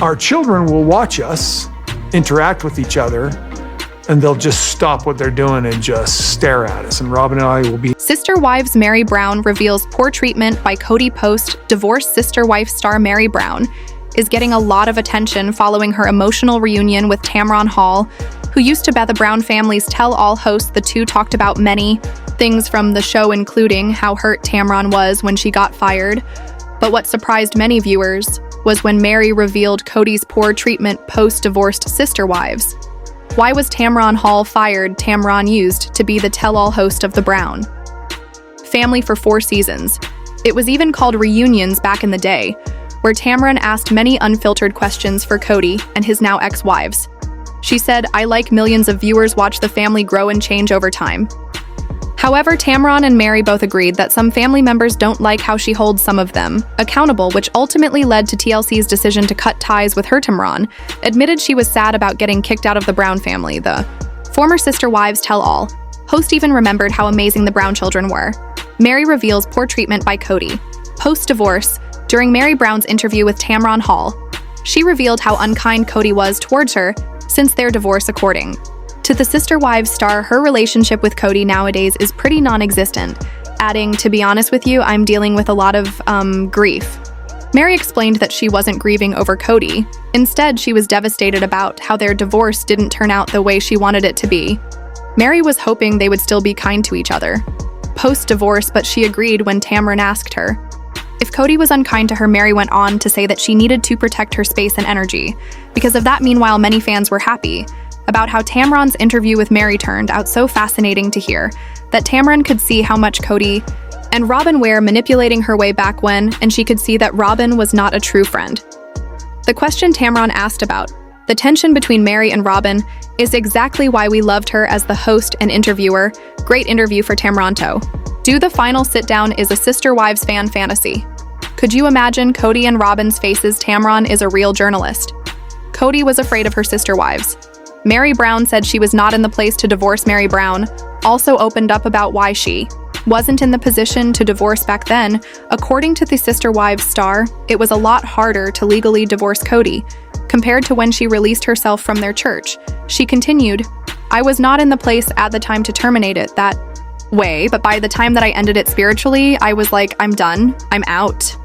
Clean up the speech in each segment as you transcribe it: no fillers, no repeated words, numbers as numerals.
our children will watch us interact with each other, and they'll just stop what they're doing and just stare at us. And Robyn and I will be... Sister Wives Mary Brown reveals poor treatment by Kody post. Divorced Sister Wife star Mary Brown is getting a lot of attention following her emotional reunion with Tamron Hall, who used to be the Brown family's tell-all host. The two talked about many things from the show, including how hurt Tamron was when she got fired. But what surprised many viewers was when Mary revealed Kody's poor treatment post-divorced sister wives. Why was Tamron Hall fired? Tamron used to be the tell-all host of the Brown family for 4 seasons. It was even called Reunions back in the day, where Tamron asked many unfiltered questions for Kody and his now ex-wives. She said, "I like millions of viewers watch the family grow and change over time." However, Tamron and Mary both agreed that some family members don't like how she holds some of them accountable, which ultimately led to TLC's decision to cut ties with her. Tamron admitted she was sad about getting kicked out of the Brown family. The former Sister Wives tell-all host even remembered how amazing the Brown children were. Mary reveals poor treatment by Kody post-divorce. During Mary Brown's interview with Tamron Hall, she revealed how unkind Kody was towards her since their divorce. According to the Sister Wives star, her relationship with Kody nowadays is pretty non-existent, adding, "To be honest with you, I'm dealing with a lot of, grief." Mary explained that she wasn't grieving over Kody. Instead, she was devastated about how their divorce didn't turn out the way she wanted it to be. Mary was hoping they would still be kind to each other post-divorce, but she agreed when Tamron asked her if Kody was unkind to her. Mary went on to say that she needed to protect her space and energy. Because of that, meanwhile, many fans were happy about how Tamron's interview with Mary turned out. So fascinating to hear that Tamron could see how much Kody and Robyn were manipulating her way back when, and she could see that Robyn was not a true friend. The question Tamron asked about the tension between Mary and Robyn is exactly why we loved her as the host and interviewer. Great interview for Tamronto. Do the final sit-down is a Sister Wives fan fantasy. Could you imagine Kody and Robyn's faces? Tamron is a real journalist. Kody was afraid of her sister wives. Mary Brown said she was not in the place to divorce. Mary Brown also opened up about why she wasn't in the position to divorce back then. According to the Sister Wives star, it was a lot harder to legally divorce Kody compared to when she released herself from their church. She continued, "I was not in the place at the time to terminate it that way, but by the time that I ended it spiritually, I was like, I'm done, I'm out."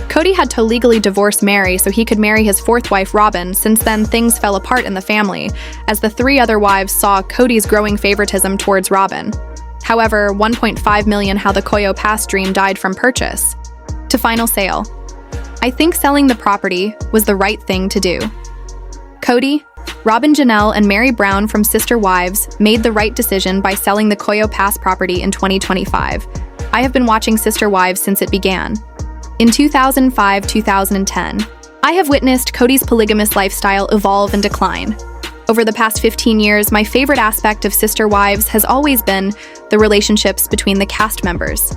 Kody had to legally divorce Mary so he could marry his 4th wife, Robyn. Since then, things fell apart in the family, as the 3 other wives saw Kody's growing favoritism towards Robyn. However, $1.5 million how the Koyo Pass dream died from purchase to final sale. I think selling the property was the right thing to do. Kody, Robyn Janelle, and Mary Brown from Sister Wives made the right decision by selling the Koyo Pass property in 2025. I have been watching Sister Wives since it began in 2005-2010. I have witnessed Kody's polygamous lifestyle evolve and decline. Over the past 15 years, my favorite aspect of Sister Wives has always been the relationships between the cast members.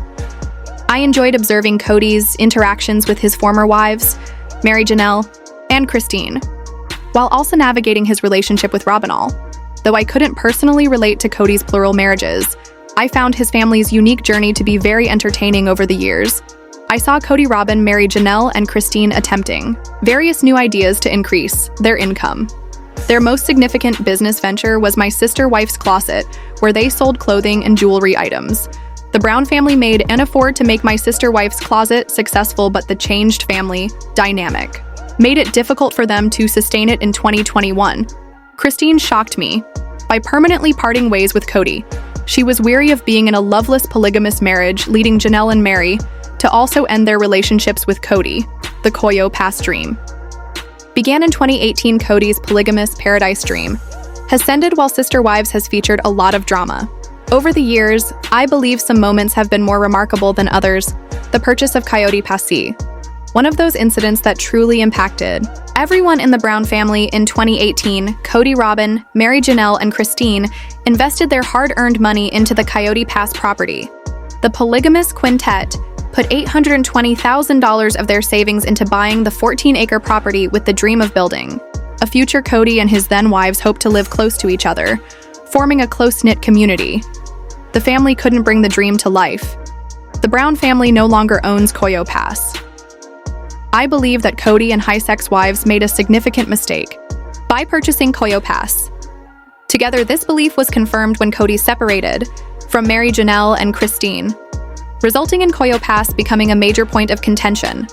I enjoyed observing Kody's interactions with his former wives, Mary Janelle and Christine, while also navigating his relationship with Robyn. Though I couldn't personally relate to Kody's plural marriages, I found his family's unique journey to be very entertaining over the years. I saw Kody, Robyn, Mary Janelle, and Christine attempting various new ideas to increase their income. Their most significant business venture was My Sister Wife's Closet, where they sold clothing and jewelry items. The Brown family made an effort to make My Sister Wife's Closet successful, but the changed family dynamic made it difficult for them to sustain it in 2021. Christine shocked me by permanently parting ways with Kody. She was weary of being in a loveless polygamous marriage, leading Janelle and Mary to also end their relationships with Kody. The Koyo Pass dream began in 2018. Kody's polygamous paradise dream has ended, while Sister Wives has featured a lot of drama. Over the years, I believe some moments have been more remarkable than others. The purchase of Coyote Passy, one of those incidents that truly impacted everyone in the Brown family. In 2018, Kody, Robyn, Mary Janelle, and Christine invested their hard-earned money into the Coyote Pass property. The polygamous quintet put $820,000 of their savings into buying the 14-acre property with the dream of building a future. Kody and his then-wives hoped to live close to each other, forming a close-knit community. The family couldn't bring the dream to life. The Brown family no longer owns Koyo Pass. I believe that Kody and high-sex wives made a significant mistake by purchasing Koyo Pass. Together, this belief was confirmed when Kody separated from Mary Janelle and Christine, resulting in Koyo Pass becoming a major point of contention.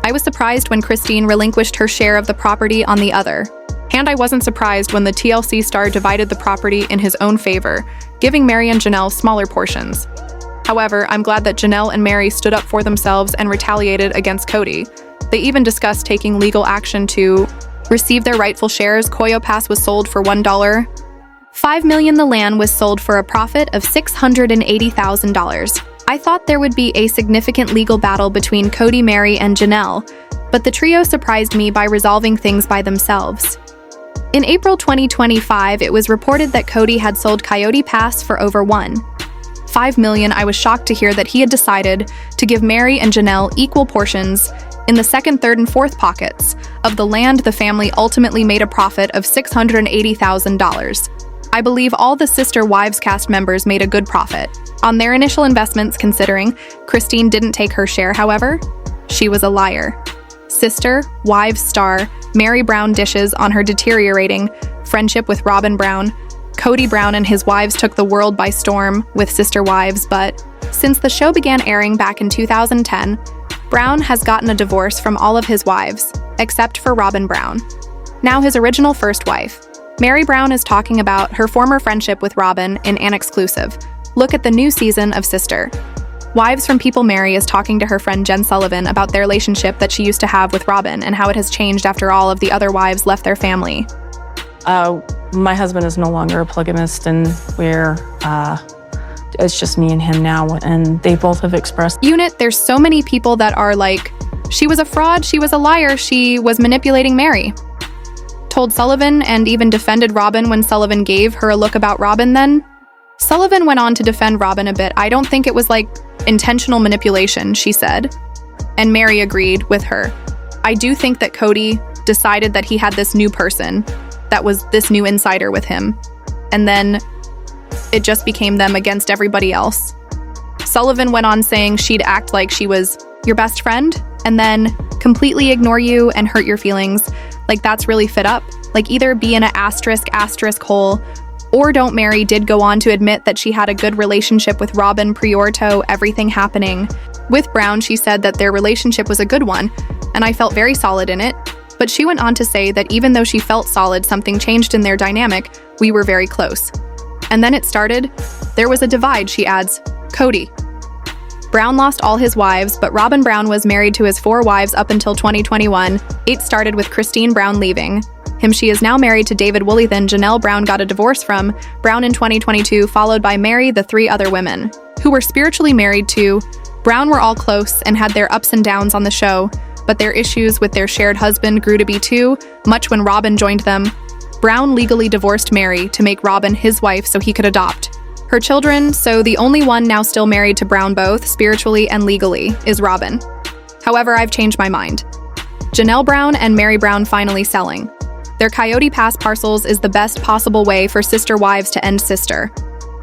I was surprised when Christine relinquished her share of the property on the other, and I wasn't surprised when the TLC star divided the property in his own favor, giving Mary and Janelle smaller portions. However, I'm glad that Janelle and Mary stood up for themselves and retaliated against Kody. They even discussed taking legal action to receive their rightful shares. Koyo Pass was sold for $1.5 million. The land was sold for a profit of $680,000. I thought there would be a significant legal battle between Kody, Mary, and Janelle, but the trio surprised me by resolving things by themselves. In April 2025, it was reported that Kody had sold Coyote Pass for over $1.5 million. I was shocked to hear that he had decided to give Mary and Janelle equal portions in the second, third, and fourth pockets of the land. The family ultimately made a profit of $680,000. I believe all the Sister Wives cast members made a good profit on their initial investments, considering Christine didn't take her share. However, she was a liar. Sister Wives star Mary Brown dishes on her deteriorating friendship with Robyn Brown. Kody Brown and his wives took the world by storm with Sister Wives, but since the show began airing back in 2010, Brown has gotten a divorce from all of his wives, except for Robyn Brown. Now his original first wife, Mary Brown, is talking about her former friendship with Robyn in an exclusive look at the new season of Sister Wives from People. Mary is talking to her friend Jen Sullivan about their relationship that she used to have with Robyn and how it has changed after all of the other wives left their family. My husband is no longer a polygamist, and it's just me and him now, and they both have expressed. Unit, there's so many people that are like, she was a fraud, she was a liar, she was manipulating Mary. Told Sullivan, and even defended Robyn when Sullivan gave her a look about Robyn. Then Sullivan went on to defend Robyn a bit. I don't think it was like intentional manipulation, she said. And Mary agreed with her. I do think that Kody decided that he had this new person, that was this new insider with him. And then it just became them against everybody else. Sullivan went on saying she'd act like she was your best friend and then completely ignore you and hurt your feelings. Like, that's really fit up. Like, either be in an asterisk hole or don't. Mary did go on to admit that she had a good relationship with Robyn prior to everything happening with Brown. She said that their relationship was a good one, and I felt very solid in it. But she went on to say that even though she felt solid, something changed in their dynamic. We were very close. And then it started. There was a divide, she adds. Kody Brown lost all his wives, but Robyn Brown was married to his 4 wives up until 2021. It started with Christine Brown leaving him. She is now married to David Woolley. Then Janelle Brown got a divorce from Brown in 2022, followed by Mary. The 3 other women who were spiritually married to Brown were all close and had their ups and downs on the show, but their issues with their shared husband grew to be too much when Robyn joined them. Brown legally divorced Mary to make Robyn his wife so he could adopt her children, so the only one now still married to Brown both spiritually and legally is Robyn. However, I've changed my mind. Janelle Brown and Mary Brown finally selling their Coyote Pass parcels is the best possible way for Sister Wives to end Sister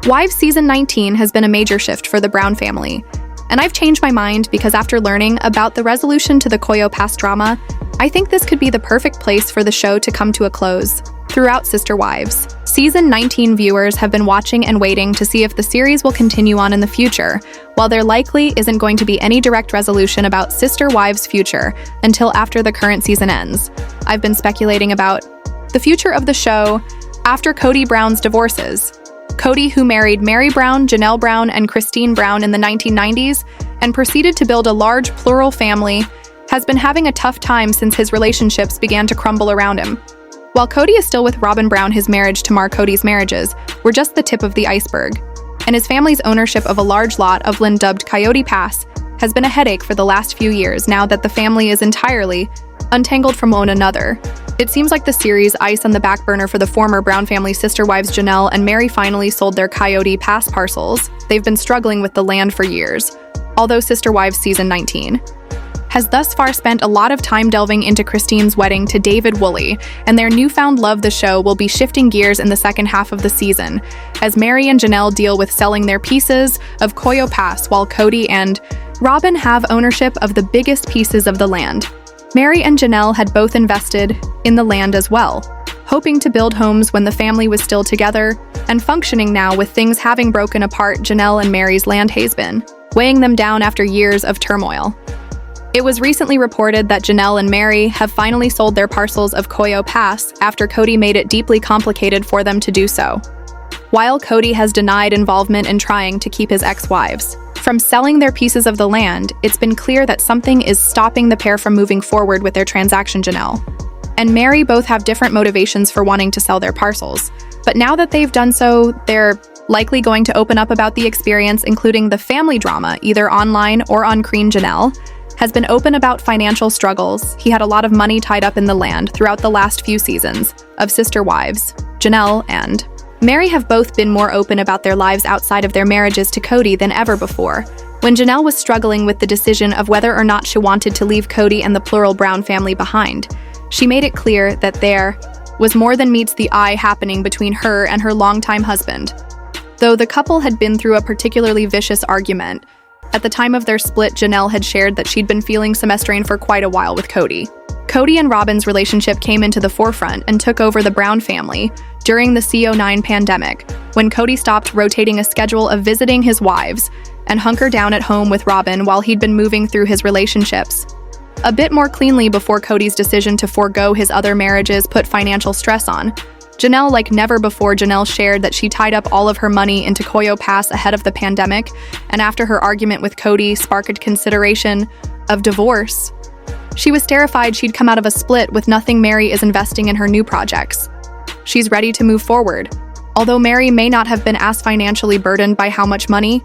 Wives Season 19 has been a major shift for the Brown family. And I've changed my mind because after learning about the resolution to the Koyo Pass drama, I think this could be the perfect place for the show to come to a close. Throughout Sister Wives Season 19, viewers have been watching and waiting to see if the series will continue on in the future, while there likely isn't going to be any direct resolution about Sister Wives' future until after the current season ends. I've been speculating about the future of the show after Kody Brown's divorces. Kody, who married Mary Brown, Janelle Brown, and Christine Brown in the 1990s and proceeded to build a large plural family, has been having a tough time since his relationships began to crumble around him. While Kody is still with Robyn Brown, his marriage to Cody's marriages were just the tip of the iceberg, and his family's ownership of a large lot of land dubbed Coyote Pass has been a headache for the last few years now that the family is entirely untangled from one another. It seems like the series ice on the back burner for the former Brown family. Sister Wives Janelle and Mary finally sold their Coyote Pass parcels. They've been struggling with the land for years, although Sister Wives Season 19 has thus far spent a lot of time delving into Christine's wedding to David Woolley, and their newfound love. The show will be shifting gears in the second half of the season, as Mary and Janelle deal with selling their pieces of Koyo Pass, while Kody and Robyn have ownership of the biggest pieces of the land. Mary and Janelle had both invested in the land as well, hoping to build homes when the family was still together and functioning. Now, with things having broken apart, Janelle and Mary's land has been weighing them down after years of turmoil. It was recently reported that Janelle and Mary have finally sold their parcels of Coyo Pass after Kody made it deeply complicated for them to do so. While Kody has denied involvement in trying to keep his ex-wives from selling their pieces of the land, it's been clear that something is stopping the pair from moving forward with their transaction. Janelle and Mary both have different motivations for wanting to sell their parcels, but now that they've done so, they're likely going to open up about the experience, including the family drama, either online or on screen. Janelle has been open about financial struggles. He had a lot of money tied up in the land throughout the last few seasons of Sister Wives. Janelle and Mary have both been more open about their lives outside of their marriages to Kody than ever before. When Janelle was struggling with the decision of whether or not she wanted to leave Kody and the plural Brown family behind, she made it clear that there was more than meets the eye happening between her and her longtime husband. Though the couple had been through a particularly vicious argument, at the time of their split, Janelle had shared that she'd been feeling some strain for quite a while with Kody. Kody and Robyn's relationship came into the forefront and took over the Brown family during the CO9 pandemic, when Kody stopped rotating a schedule of visiting his wives and hunkered down at home with Robyn while he'd been moving through his relationships a bit more cleanly before Kody's decision to forego his other marriages put financial stress on Janelle like never before. Janelle shared that she tied up all of her money into Coyo Pass ahead of the pandemic, and after her argument with Kody sparked consideration of divorce. She was terrified she'd come out of a split with nothing. Mary is investing in her new projects. She's ready to move forward. Although Mary may not have been as financially burdened by how much money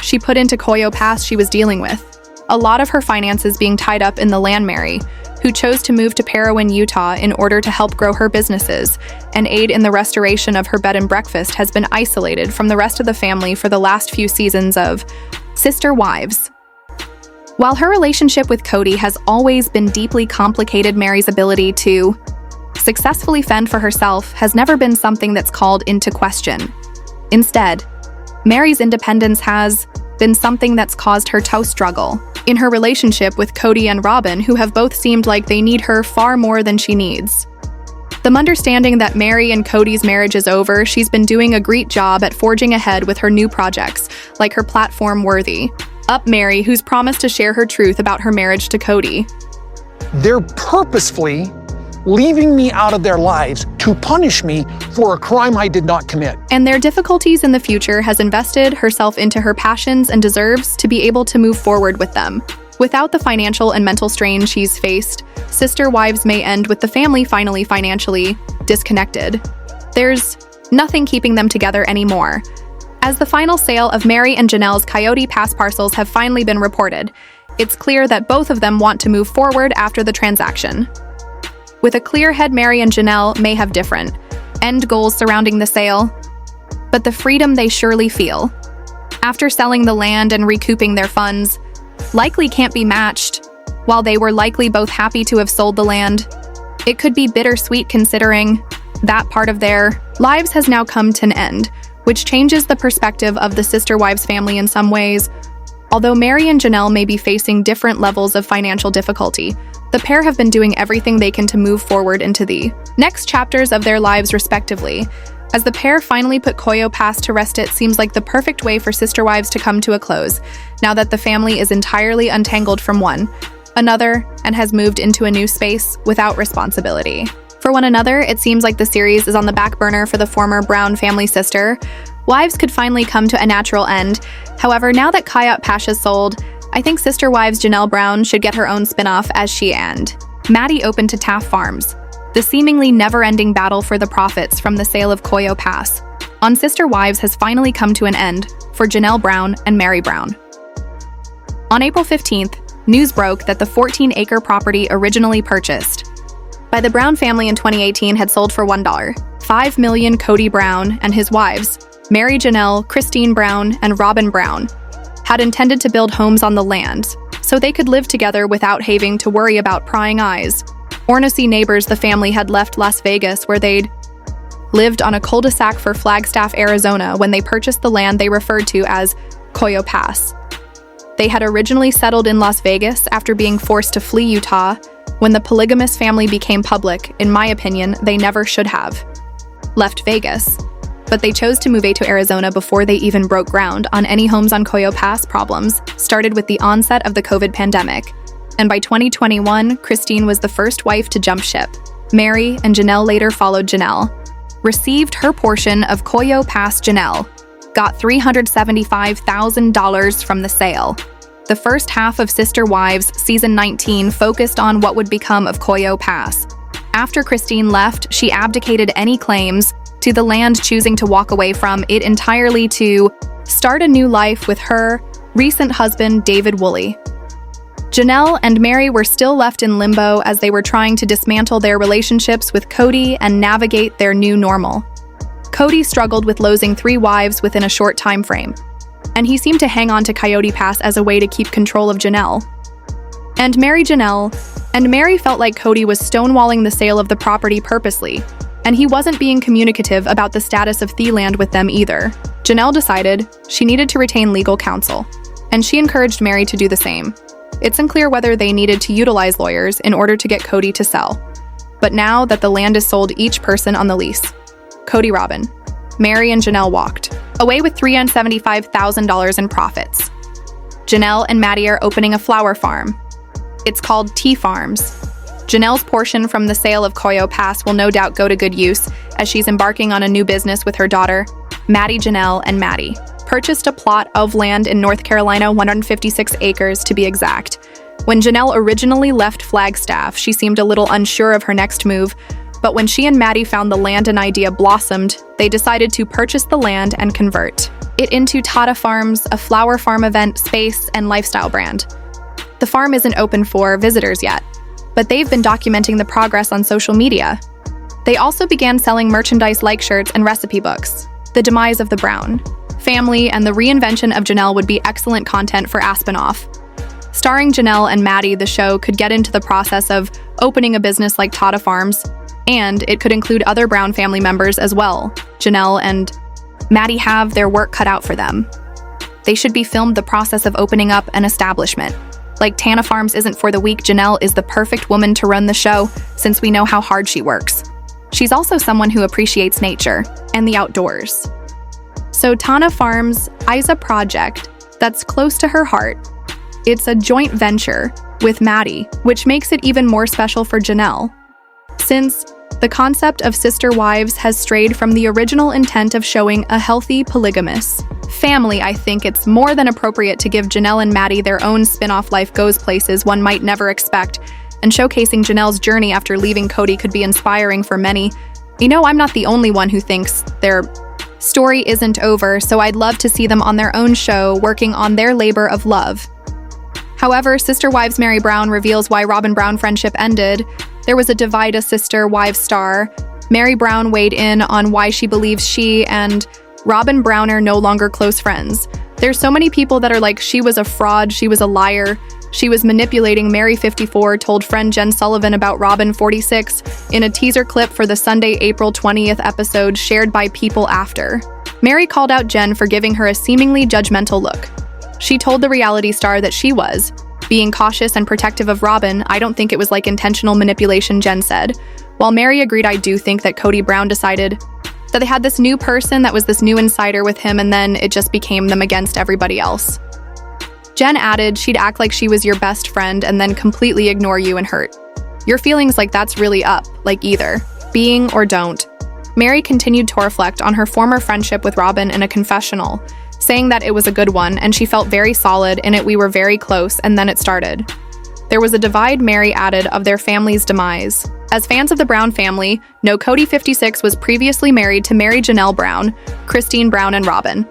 she put into Coyo Pass, she was dealing with a lot of her finances being tied up in the land. Mary, who chose to move to Parowan, Utah in order to help grow her businesses and aid in the restoration of her bed and breakfast, has been isolated from the rest of the family for the last few seasons of Sister Wives. While her relationship with Kody has always been deeply complicated, Mary's ability to successfully fend for herself has never been something that's called into question. Instead, Mary's independence has been something that's caused her to struggle in her relationship with Kody and Robyn, who have both seemed like they need her far more than she needs. The understanding that Mary and Kody's marriage is over, she's been doing a great job at forging ahead with her new projects, like her platform Worthy Up Mary, who's promised to share her truth about her marriage to Kody. They're purposefully leaving me out of their lives to punish me for a crime I did not commit. And their difficulties in the future has invested herself into her passions and deserves to be able to move forward with them. Without the financial and mental strain she's faced, Sister Wives may end with the family finally financially disconnected. There's nothing keeping them together anymore. As the final sale of Mary and Janelle's Coyote Pass parcels have finally been reported, it's clear that both of them want to move forward after the transaction. With a clear head, Mary and Janelle may have different end goals surrounding the sale, but the freedom they surely feel after selling the land and recouping their funds likely can't be matched. While they were likely both happy to have sold the land, it could be bittersweet considering that part of their lives has now come to an end, which changes the perspective of the Sister Wives family in some ways. Although Mary and Janelle may be facing different levels of financial difficulty, the pair have been doing everything they can to move forward into the next chapters of their lives respectively. As the pair finally put Coyo Pass to rest, it seems like the perfect way for Sister Wives to come to a close, now that the family is entirely untangled from one another and has moved into a new space without responsibility for one another. It seems like the series is on the back burner for the former Brown family. Sister Wives could finally come to a natural end. However, now that Coyo Pass is sold, I think Sister Wives Janelle Brown should get her own spin-off as she and Maddie opened to Taft Farms, the seemingly never-ending battle for the profits from the sale of Coyo Pass on Sister Wives has finally come to an end for Janelle Brown and Mary Brown. On April 15th, news broke that the 14-acre property originally purchased by the Brown family in 2018 had sold for $1.5 million. Kody Brown and his wives, Mary Janelle, Christine Brown, and Robyn Brown, had intended to build homes on the land so they could live together without having to worry about prying eyes or nosy neighbors. The family had left Las Vegas, where they'd lived on a cul-de-sac for Flagstaff, Arizona, when they purchased the land they referred to as Coyo Pass. They had originally settled in Las Vegas after being forced to flee Utah When the polygamous family became public, in my opinion, they never should have left Vegas, but they chose to move to Arizona before they even broke ground on any homes on Coyo Pass. Problems started with the onset of the COVID pandemic, and by 2021, Christine was the first wife to jump ship. Mary and Janelle later followed. Janelle received her portion of Coyo Pass. Janelle got $375,000 from the sale. The first half of Sister Wives Season 19 focused on what would become of Coyo Pass. After Christine left, she abdicated any claims to the land, choosing to walk away from it entirely to start a new life with her recent husband, David Woolley. Janelle and Mary were still left in limbo as they were trying to dismantle their relationships with Kody and navigate their new normal. Kody struggled with losing 3 wives within a short time frame, and he seemed to hang on to Coyote Pass as a way to keep control of Janelle. And Mary felt like Kody was stonewalling the sale of the property purposely, and he wasn't being communicative about the status of the land with them either. Janelle decided she needed to retain legal counsel, and she encouraged Mary to do the same. It's unclear whether they needed to utilize lawyers in order to get Kody to sell. But now that the land is sold, each person on the lease, Kody, Robyn, Mary, and Janelle walked away with $375,000 in profits. Janelle and Maddie are opening a flower farm. It's called Tea Farms. Janelle's portion from the sale of Coyo Pass will no doubt go to good use as she's embarking on a new business with her daughter. Maddie, Janelle, and Maddie purchased a plot of land in North Carolina, 156 acres to be exact. When Janelle originally left Flagstaff, she seemed a little unsure of her next move, but when she and Maddie found the land an idea blossomed, they decided to purchase the land and convert it into Tata Farms, a flower farm event space and lifestyle brand. The farm isn't open for visitors yet, but they've been documenting the progress on social media. They also began selling merchandise like shirts and recipe books. The demise of the Brown family and the reinvention of Janelle would be excellent content for Aspinoff. Starring Janelle and Maddie, the show could get into the process of opening a business like Tata Farms, and it could include other Brown family members as well. Janelle and Maddie have their work cut out for them. They should be filmed the process of opening up an establishment. Like Tana Farms isn't for the weak, Janelle is the perfect woman to run the show since we know how hard she works. She's also someone who appreciates nature and the outdoors. So Tana Farms is a project that's close to her heart. It's a joint venture with Maddie, which makes it even more special for Janelle, since the concept of sister wives has strayed from the original intent of showing a healthy, polygamous family. I think it's more than appropriate to give Janelle and Maddie their own spin-off Life Goes places one might never expect, and showcasing Janelle's journey after leaving Kody could be inspiring for many. You know, I'm not the only one who thinks their story isn't over, so I'd love to see them on their own show working on their labor of love. However, Sister Wives Mary Brown reveals why Robyn Brown friendship ended. There was a divide a Sister Wives star. Mary Brown weighed in on why she believes she and Robyn Brown are no longer close friends. There's so many people that are like, she was a fraud, she was a liar, she was manipulating. Mary 54 told friend Jen Sullivan about Robyn 46 in a teaser clip for the Sunday, April 20th episode shared by People After. Mary called out Jen for giving her a seemingly judgmental look. She told the reality star that she was being cautious and protective of Robyn. I don't think it was like intentional manipulation, Jen said. While Mary agreed, I do think that Kody Brown decided that they had this new person that was this new insider with him, and then it just became them against everybody else. Jen added she'd act like she was your best friend and then completely ignore you and hurt your feelings. Like, that's really up, like either being or don't. Mary continued to reflect on her former friendship with Robyn in a confessional, saying that it was a good one and she felt very solid in it. We were very close, and then it started. There was a divide, Mary added, of their family's demise. As fans of the Brown family know, Kody 56 was previously married to Mary Janelle Brown, Christine Brown, and Robyn.